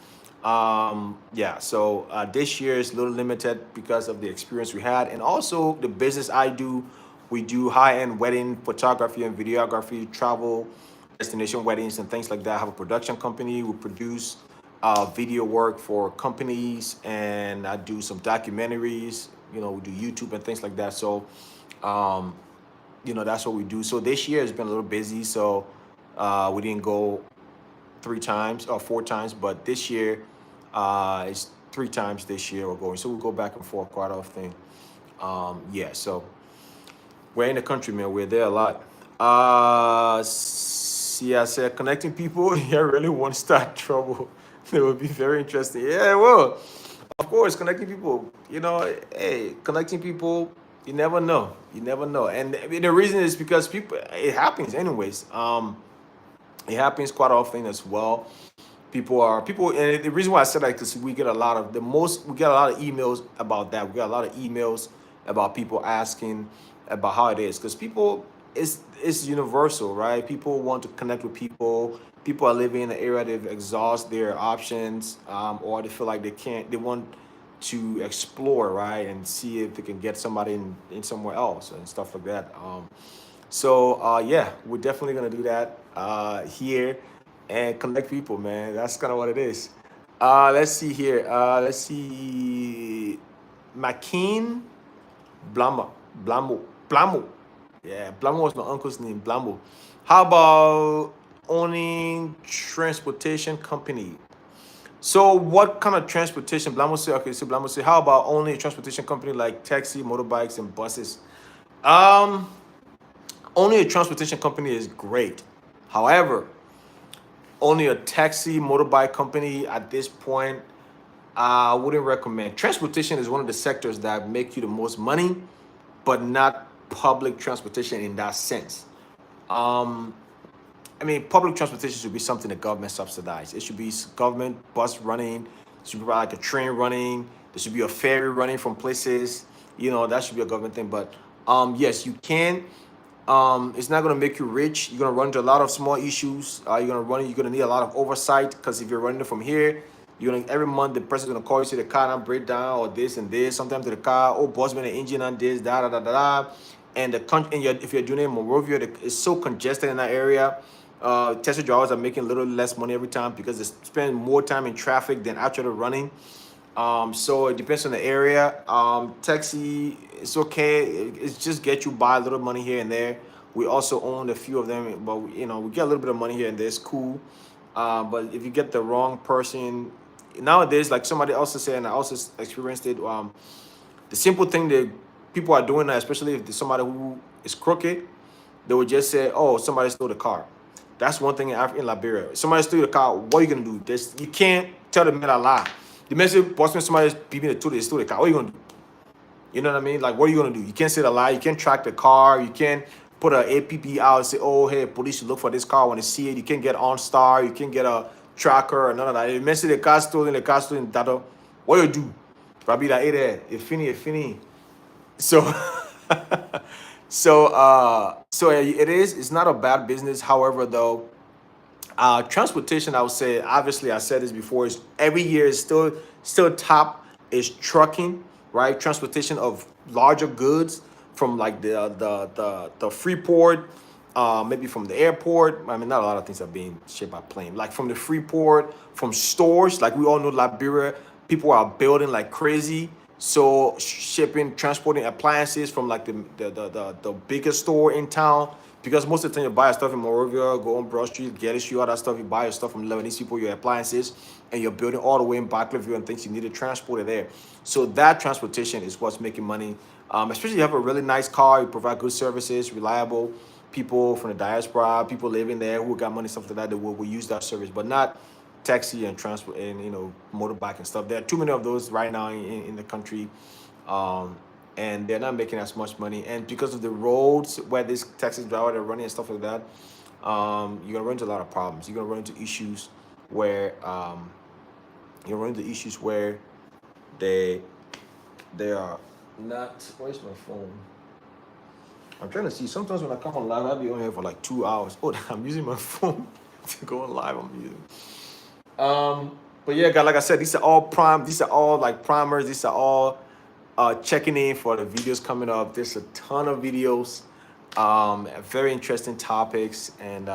Yeah, so this year is a little limited because of the experience we had, and also the business I do. We do high-end wedding photography and videography, travel, destination weddings, and things like that. I have a production company. We produce video work for companies, and I do some documentaries. We do YouTube and things like that. So, that's what we do. So this year has been a little busy. So we didn't go 3 times or 4 times, but this year it's 3 times this year we're going. So we go back and forth quite often. Yeah, so we're in the country, man. We're there a lot. See, I said connecting people. Yeah, I really want to start trouble. It would be very interesting. Yeah, well, of course, connecting people. Hey, connecting people. You never know. You never know. And the reason is because it happens anyways. It happens quite often as well. People, and the reason why I said that because we get a lot of we get a lot of emails about that. We get a lot of emails about people asking about how it is because people it's universal, right? People want to connect with people. People are living in an area they've exhausted their options, or they feel like they want to explore, right, and see if they can get somebody in somewhere else and stuff like that. Yeah, we're definitely gonna do that here and connect people, man. That's kind of what it is. Let's see here. Let's see. Makeen Blamo. Blamo. Blamo. Yeah, Blamo was my uncle's name. Blamo. How about owning transportation company? So what kind of transportation? Blamo say, okay, so Blamo say, how about owning a transportation company like taxi, motorbikes, and buses? Um, Owning a transportation company is great. However, owning a taxi, motorbike company at this point, I wouldn't recommend. Transportation is one of the sectors that make you the most money, but not public transportation in that sense. Um, I mean, public transportation should be something the government subsidize. It should be government bus running. It should be like a train running. There should be a ferry running from places. That should be a government thing. But yes, you can. It's not gonna make you rich. You're gonna run into a lot of small issues. You're gonna need a lot of oversight because if you're running it from here, you're gonna every month the person's gonna call you, say the car not break down or this and this. Sometimes the car, oh boss man, the engine on this, da da da da da. And the country, if you're doing it in Monrovia, it's so congested in that area. Tesla drivers are making a little less money every time because they spend more time in traffic than actually running. So it depends on the area. Taxi, it's okay. It's just get you by a little money here and there. We also own a few of them, but we get a little bit of money here and there. It's cool. But if you get the wrong person, nowadays, like somebody else is saying, I also experienced it. The simple thing that people are doing now, especially if there's somebody who is crooked, they would just say, "Oh, somebody stole the car." That's one thing in Liberia. Somebody stole the car. What are you gonna do? You can't tell the man a lie. The man say, "Boss, when somebody's beeping the tool, they stole the car. What are you gonna do?" You know what I mean? Like, what are you gonna do? You can't say the lie. You can't track the car. You can't put an APP out and say, "Oh, hey, police should look for this car when they see it." You can't get OnStar. You can't get a tracker or none of that. If the man say the car stolen, that what you do? Probably that, hey there, it's fini. So so it is. It's not a bad business. However, though, transportation, I would say, obviously, I said this before, is every year is still top is trucking, right? Transportation of larger goods from like the Freeport, maybe from the airport. I mean, not a lot of things are being shipped by plane. Like from the Freeport, from stores, like we all know Liberia, people are building like crazy. So shipping, transporting appliances from like the biggest store in town. Because most of the time you buy stuff in Monrovia, go on Broad Street, Getty Street, all that stuff, you buy your stuff from Lebanese people, your appliances, and you're building all the way in Barclayville and things you need to transport it there. So that transportation is what's making money. Especially if you have a really nice car, you provide good services, reliable people from the diaspora, people living there who got money, stuff like that, that will use that service, but not taxi and transport and motorbike and stuff. There are too many of those right now in the country, and they're not making as much money. And because of the roads where these taxi drivers are running and stuff like that, you're gonna run into a lot of problems. You're gonna run into issues where they they are not. Where's my phone? I'm trying to see. Sometimes when I come on live, I'll be on here for like 2 hours. Oh, I'm using my phone to go on live. I'm using. But yeah, guys, like I said, these are all prime. These are all like primers. These are all checking in for the videos coming up. There's a ton of videos, very interesting topics, and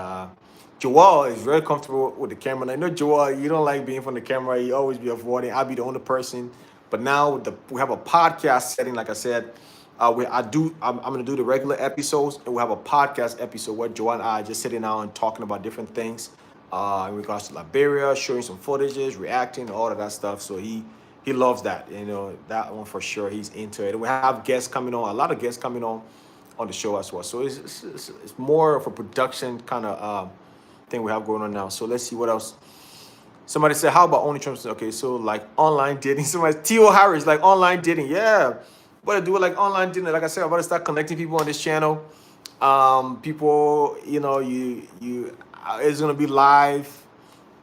Joel is very comfortable with the camera. And I know Joel, you don't like being from the camera. You always be avoiding. I'll be the only person. But now we have a podcast setting. Like I said, I'm gonna do the regular episodes, and we have a podcast episode where Joel and I are just sitting down and talking about different things in regards to Liberia, showing some footages, reacting, all of that stuff. So he loves that. That one for sure. He's into it. And we have guests coming on, a lot of guests coming on the show as well. So it's more of a production kind of thing we have going on now. So let's see what else. Somebody said, how about only Trump? Okay, so like online dating. Somebody, T.O. Harris, like online dating. Yeah, but to do it like online dating. Like I said, I'm about to start connecting people on this channel. People, it's gonna be live.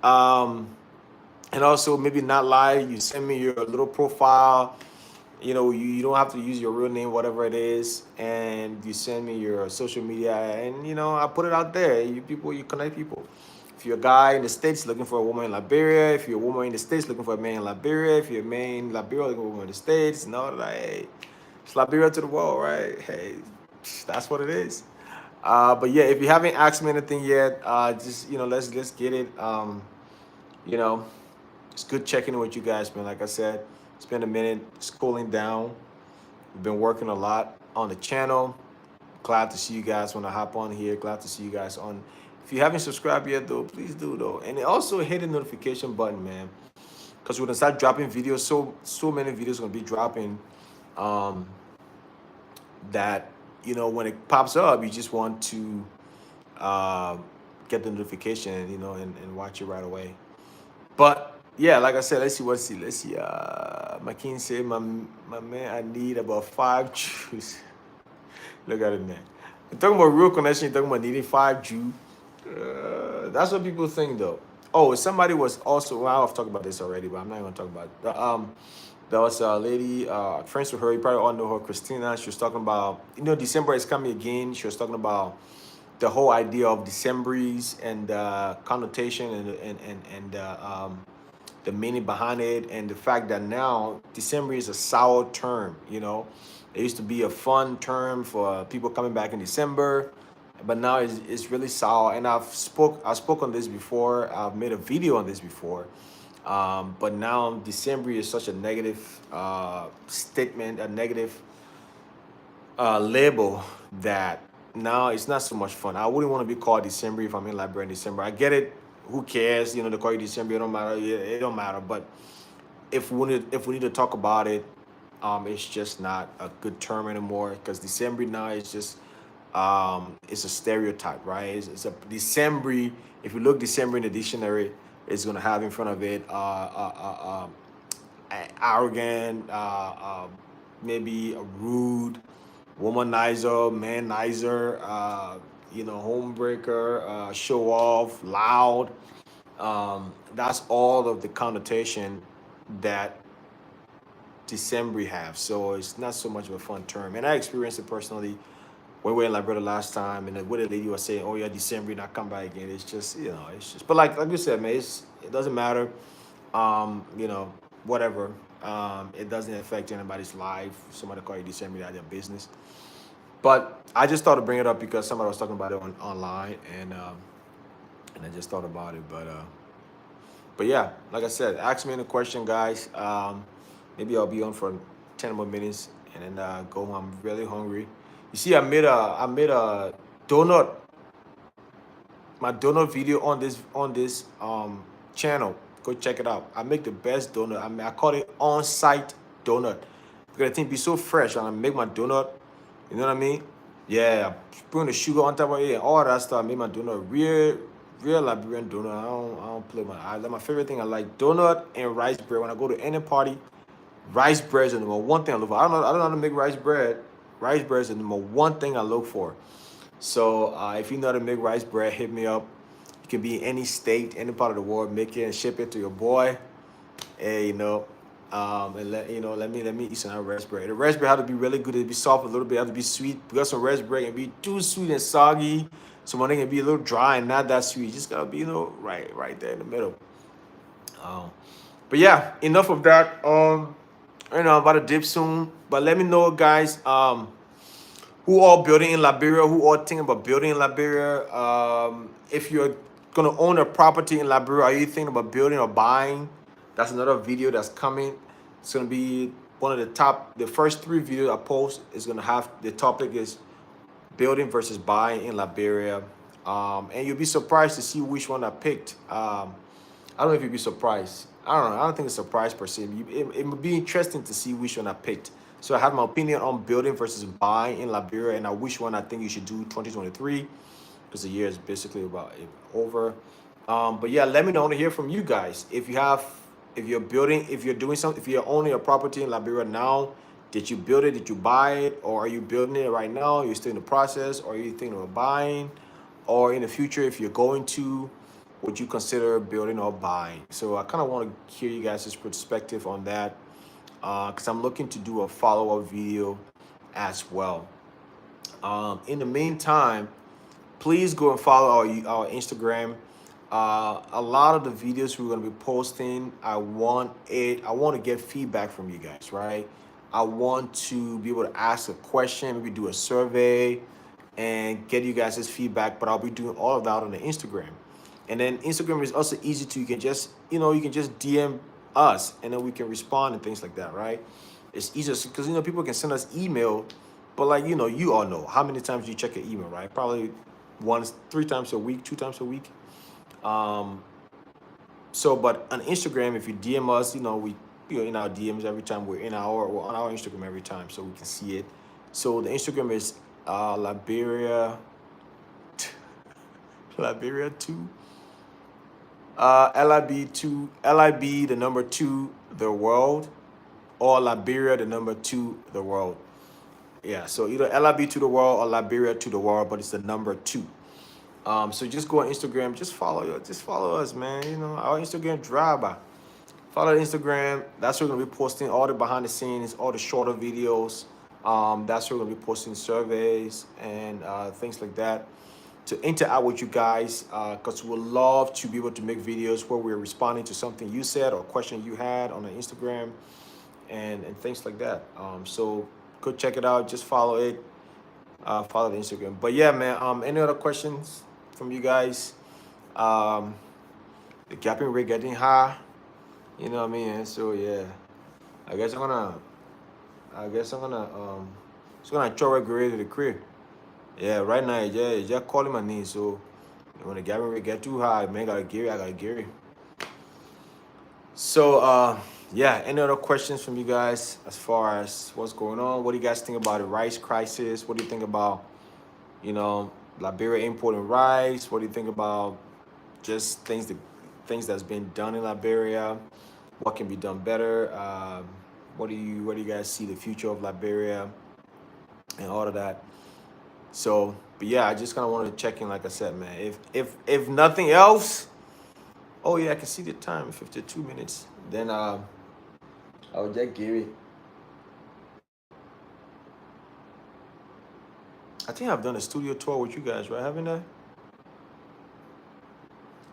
Um, and also maybe not live. You send me your little profile. You don't have to use your real name, whatever it is, and you send me your social media, and I put it out there. You connect people. If you're a guy in the States looking for a woman in Liberia, if you're a woman in the States looking for a man in Liberia, if you're a man in Liberia looking for a woman in the States, like, hey, it's Liberia to the world, right? Hey, that's what it is. But yeah, if you haven't asked me anything yet, just let's get it. You know, it's good checking in with you guys, man. Like I said, it's been a minute. It's cooling down. We've been working a lot on the channel. Glad to see you guys when I hop on here. Glad to see you guys on. If you haven't subscribed yet, though, please do though, and also hit the notification button, man, because we're gonna start dropping videos. So many videos gonna be dropping. Um, that when it pops up, you just want to uh, get the notification, and watch it right away. But yeah, like I said, let's see. McKean said, my man, I need about 5 Jews. Look at it, man. You're talking about real connection. You're talking about needing 5 Jews. That's what people think, though. Oh, somebody was also. Well, I've talked about this already, but I'm not going to talk about it. There was a lady, friends with her. You probably all know her, Christina. She was talking about, December is coming again. She was talking about the whole idea of Decemberies and connotation and the meaning behind it, and the fact that now December is a sour term. It used to be a fun term for people coming back in December, but now it's really sour. And I spoke on this before. I've made a video on this before. But now December is such a negative statement, a negative label, that now it's not so much fun. I wouldn't want to be called December if I'm in Liberia in December. I get it. Who cares? They call you December. It don't matter. It don't matter. But if we need to talk about it, it's just not a good term anymore, because December now is just it's a stereotype, right? It's a December. If you look December in the dictionary, it's gonna have in front of it arrogant, maybe a rude, womanizer, manizer, homebreaker, show off, loud. That's all of the connotation that December have. So it's not so much of a fun term. And I experienced it personally when we were in Liberia last time, and what the lady was saying, oh yeah, December, not come back again. It's just, but like we said, man, it doesn't matter. Whatever. It doesn't affect anybody's life. Somebody call you December, that's their business. But I just thought to bring it up because somebody was talking about it online, and I just thought about it. But yeah, like I said, ask me any question, guys. Maybe I'll be on for 10 more minutes and then go home. I'm really hungry. You see, I made a donut, my donut video on this channel. Go check it out. I make the best donut. I call it on-site donut, because the thing be so fresh. And I make my donut. You know what I mean? Yeah, putting the sugar on top of it and all that stuff. I made my donut real Liberian donut. I don't play my favorite thing. I like donut and rice bread. When I go to any party, rice bread is the number one thing I look for. I don't know how to make rice bread. Rice bread is the number one thing I look for. So if you know how to make rice bread, hit me up. You can be in any state, any part of the world, make it and ship it to your boy. Hey, and let me eat some rice bread. The rice bread have to be really good. It be soft a little bit. It have to be sweet. Because some rice bread can be too sweet and soggy. So one thing can be a little dry and not that sweet. You just gotta be right there in the middle. But yeah, enough of that. I'm about to dip soon. But let me know, guys, who all building in Liberia, who all thinking about building in Liberia. If you're gonna own a property in Liberia, are you thinking about building or buying? That's another video that's coming. It's gonna be one of the first 3 videos I post is gonna have, the topic is building versus buying in Liberia. And you'll be surprised to see which one I picked. I don't know if you'd be surprised. I don't know. I don't think it's a surprise per se. It would be interesting to see which one I picked. So I have my opinion on building versus buying in Liberia, and which one I think you should do 2023, because the year is basically about over. But yeah, let me know. I want to hear from you guys. If you're building, if you're doing something, if you're owning a property in Liberia now, did you build it? Did you buy it? Or are you building it right now? You're still in the process? Or are you thinking of buying? or in the future, if you're going to, would you consider building or buying? So I kind of want to hear you guys' perspective on that, because I'm looking to do a follow-up video as well. In the meantime, please go and follow our Instagram. A lot of the videos we're going to be posting, I want to get feedback from you guys, right? I want to be able to ask a question, maybe do a survey, and get you guys' feedback. But I'll be doing all of that on the Instagram. And then Instagram is also easy to, you can just DM us, and then we can respond and things like that, right? It's easier because people can send us email, but like you all know how many times you check your email, right? Probably once, 3 times a week, 2 times a week. So, but on Instagram, if you DM us, we in our DMs every time we're on our Instagram every time, so we can see it. So the Instagram is Liberia, Liberia 2, LIB the number 2 the world, or Liberia the number 2 the world. Yeah, so either LIB to the world or Liberia to the world, but it's the number 2. So just go on Instagram, just follow us, man. Our Instagram driver. Follow the Instagram. That's where we're gonna be posting all the behind the scenes, all the shorter videos. That's where we're gonna be posting surveys and things like that to interact with you guys. Because we would love to be able to make videos where we're responding to something you said or a question you had on the Instagram and things like that. So go check it out. Just follow it. Follow the Instagram. But yeah, man. Any other questions from you guys? The gapping rate getting high. You know what I mean? So yeah, I guess I'm gonna just gonna throw a grade to the crib. Yeah, right now it's just calling my name. So when the gapping rate get too high, man, I gotta Gary. So yeah, any other questions from you guys as far as what's going on? What do you guys think about the rice crisis? What do you think about Liberia importing rice? What do you think about just things that's been done in Liberia? What can be done better? Where do you guys see the future of Liberia and all of that? So, but yeah, I just kind of wanted to check in, like I said, man. If nothing else, oh yeah, I can see the time, 52 minutes. Then I'll just give it. I think I've done a studio tour with you guys, right? Haven't I?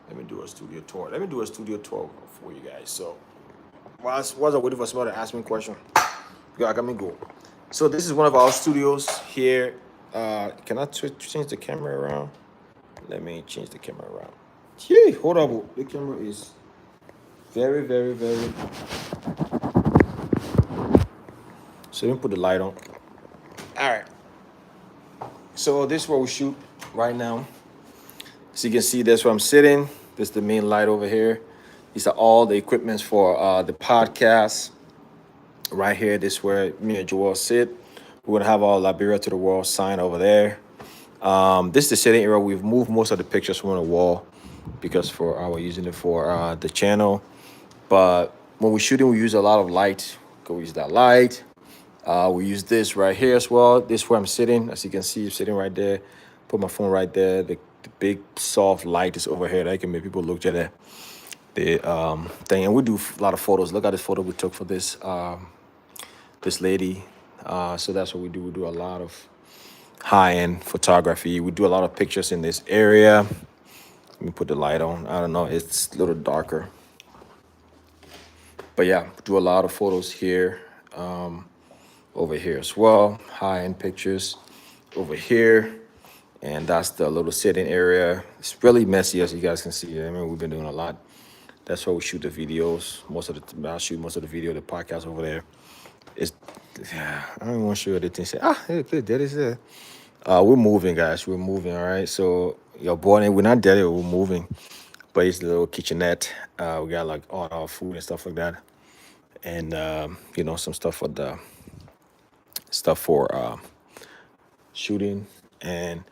Let me do a studio tour. Let me do a studio tour for you guys. So, whilst I waiting for somebody to ask me a question, yeah, let me go. So this is one of our studios here. Can I change the camera around? Let me change the camera around. Gee, hold up. The camera is very, very, very. So let me put the light on. All right. So this is where we shoot right now. So you can see that's where I'm sitting. This is the main light over here. These are all the equipments for the podcast. Right here, this is where me and Joel sit. We're gonna have our Liberia to the world sign over there. This is the sitting area. We've moved most of the pictures from the wall because we're using it for the channel. But when we're shooting, we use a lot of light. Go use that light. We use this right here as well. This is where I'm sitting. As you can see, I'm sitting right there. Put my phone right there. The big soft light is over here. That can make people look at the thing. And we do a lot of photos. Look at this photo we took for this this lady. So that's what we do. We do a lot of high-end photography. We do a lot of pictures in this area. Let me put the light on. I don't know. It's a little darker. But yeah, do a lot of photos here. Over here as well, high-end pictures over here, and that's the little sitting area. It's really messy, as you guys can see. I mean, we've been doing a lot. That's where we shoot the videos. I shoot most of the video, the podcast over there. I don't even want to show you the thing. Say, there is it. We're moving, guys. We're moving, all right? So your boy, we're not dead, we're moving. But it's the little kitchenette. We got like all our food and stuff like that. And, some stuff for shooting. And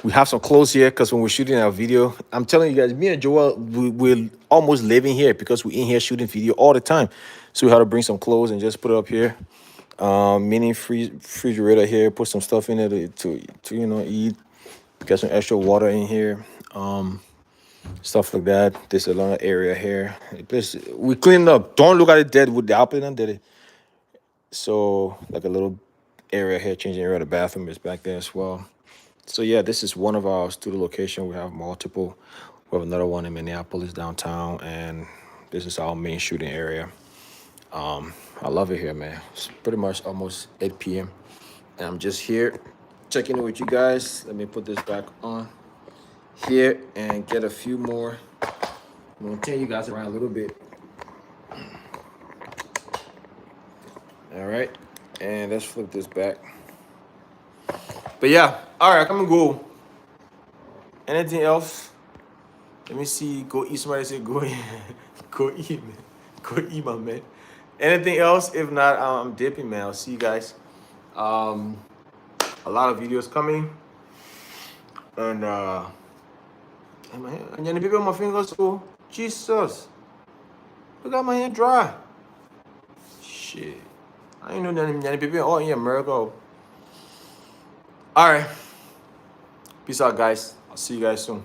we have some clothes here because when we're shooting our video, I'm telling you guys, me and Joel, we're almost living here because we're in here shooting video all the time. So we had to bring some clothes and just put it up here. Mini refrigerator here, put some stuff in it to eat. Get some extra water in here. Stuff like that. There's a lot of area here. This we cleaned up. Don't look at it dead with the apple and did it. So like a little area here, changing area. The bathroom is back there as well. So yeah, this is one of our studio location. We have multiple. We have another one in Minneapolis downtown, and this is our main shooting area. I love it here, man. It's pretty much almost 8 p.m. and I'm just here checking in with you guys. Let me put this back on here and get a few more. I'm gonna turn you guys around a little bit. All right, and let's flip this back. But yeah, all right, I'm gonna go. Anything else? Let me see. Go eat. Somebody say go eat. Go eat, man. Go eat, my man. Anything else? If not, I'm dipping, man. I'll see you guys. A lot of videos coming. And and then the people on my fingers, oh Jesus. Look at my hand dry. Shit. I ain't know that people all in America. Alright. Peace out, guys. I'll see you guys soon.